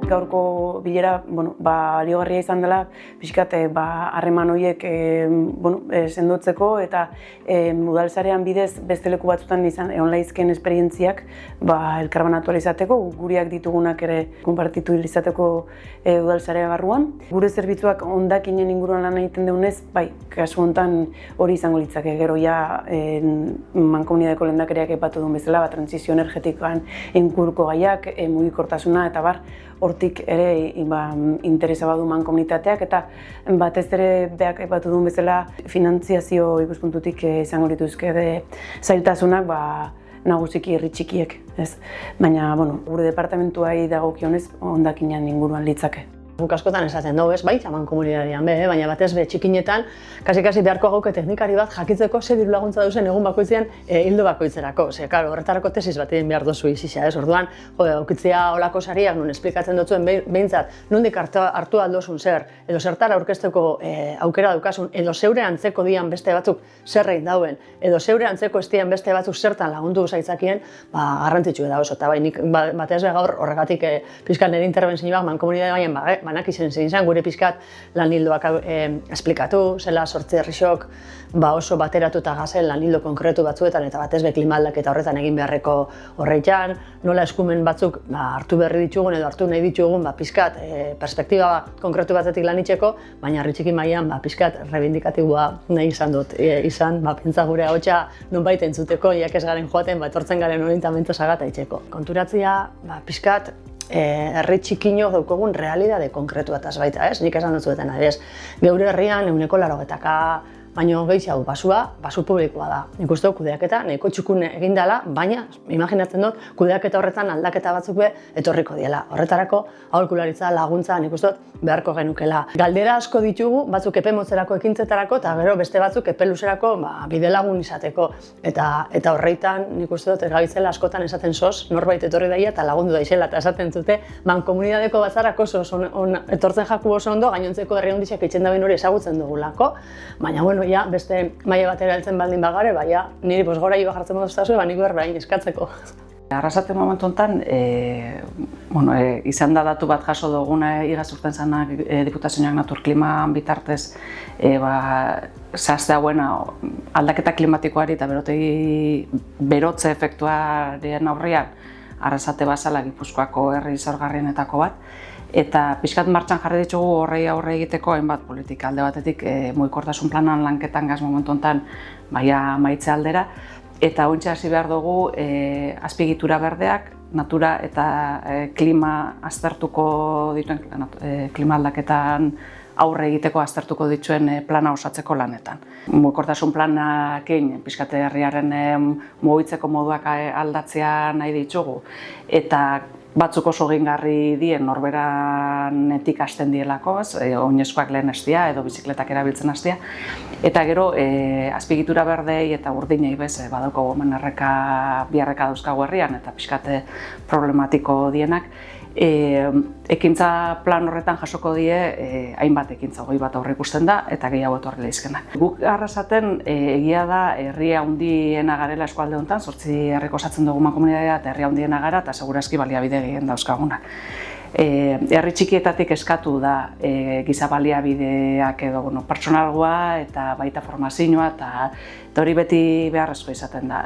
Gaurko bilera, baliogarria izan dela, pixkat harreman horiek sendotzeko eta udalsarean bidez beste leku batzutan egon laizken esperientziak elkarbanatu izateko, guriak ditugunak ere konpartitu izateko udalsarea barruan. Gure zerbitzuak hondakinen inguruan lan egiten dugunez, kasu honetan hori izango litzake. Gero ja mankomunitateako lehendakariak aipatu duen bezala, transizio energetikoan inguruko gaiak, mugikortasuna eta hortik ere interesa badu mankomunitateak eta batez ere beak aipatu duen bezala finantziazio ikuspuntutik izango lituzke zailtasunak nagusiki herri txikiek, ez? Baina, gure departamentuai dagokionez hondakinean inguruan litzake. Guk askotan esaten dugu, bai, mankomunitatean baina batez txikinetan, kasi beharko gauke teknikari bat jakitzeko ze diru laguntza duzen egun bakoitzean hildo bakoitzerako. Horretarako tesis bat egin behar duzu izisa, ez? Orduan, aukitzea olako sariak nun esplikatzen dutzuen behintzat, nondik hartu aldozun zer, edo zertara aurkezteko aukera daukasun, edo zeure antzeko dian beste batzuk zerrein dauen, edo zeure antzeko estian beste batzuk zertan lagundu zaitzakien, garrantzitsu da oso. Eta nik batez gaur horregatik pixkan nire interbentzioak mankomunitatean banak izan gure pixkat lan hildoak esplikatu, zela sortze herrixok oso bateratuta gazen lan hildo konkretu batzuetan eta batez klima aldaketa horretan egin beharreko horreitan, nola eskumen batzuk hartu berri ditugun edo hartu nahi ditugun pixkat perspektiba konkretu batetik lan itxeko, baina herri txiki mailan pixkat reivindikatiboa nahi izan dut izan, pentsa gure ahotsa nonbait entzuteko, jak ez garen joaten, etortzen garen orientamendu sagata itxeko. Konturatzea pixkat herri txikinok daukogun realidade konkretu bataz baita, ez? Nik esan dutzuetan adibidez. Geure herrian 80%, baino gehiago basu publikoa da. Nik uste dut kudeaketa nahiko txukun egin dela, baina imaginatzen dut kudeaketa horretan aldaketa batzuk etorriko diela. Horretarako aholkularitza laguntza nik uste dut beharko genukela. Galdera asko ditugu, batzuk epe motzerako ekintzetarako eta gero beste batzuk epe luzerako bide lagun izateko. Eta horreitan nik uste dut gabitzela askotan esaten soz, norbait etorri daia eta lagundu daizela eta esaten zute mankomunitateko batzarrak oso etortzen jaku oso ondo, gainontzeko herri hondixak itxen dabin hori ezagutzen dugulako, baina beste maila batera heltzen baldin bagare, niri gora iba jartzen moduztazu, nik berbain eskatzeko. Arrasate momentu honetan, izan da datu bat jaso duguna igaz urten zanak Diputazioak Naturkliman bitartez zehazte hauena aldaketa klimatikoari eta berotze efektuaren aurrean Arrasate bazala Gipuzkoako herri zaurgarrienetako bat. Eta pixkat martxan jarri ditugu horrei aurre egiteko hainbat politika. Alde batetik mugikortasun planan lanketan gaz momentu honetan maitze aldera. Eta oraintxe hasi behar dugu azpiegitura berdeak, natura eta klima aztertuko dituen klima aldaketan aurre egiteko aztertuko dituen plana osatzeko lanetan. Mugikortasun planarekin pixkat herriaren mugitzeko moduak aldatzea nahi ditugu. Eta batzuk oso egingarri dien norberanetik hasten dielako, oinezkoak lehen hastea edo bizikletak erabiltzen hastea. Eta gero azpiegitura berdei eta urdinei badaukagu hemen bi erreka dauzkagu herrian eta pixkat problematiko dienak. Ekintza plan horretan jasoko die hainbat ekintza, 20 bat aurreikusten da eta gehiago etorri leizkenak. Guk Arrasaten egia da herria handiena garela eskualde honetan, 8 herriko osatzen dugu mankomunitatea eta herria handiena gara eta segurazki baliabide gehien dauzkagunak. Herri txikietatik eskatu da giza baliabideak edo pertsonalgoa eta baita formazioa eta hori beti beharrezkoa izaten da.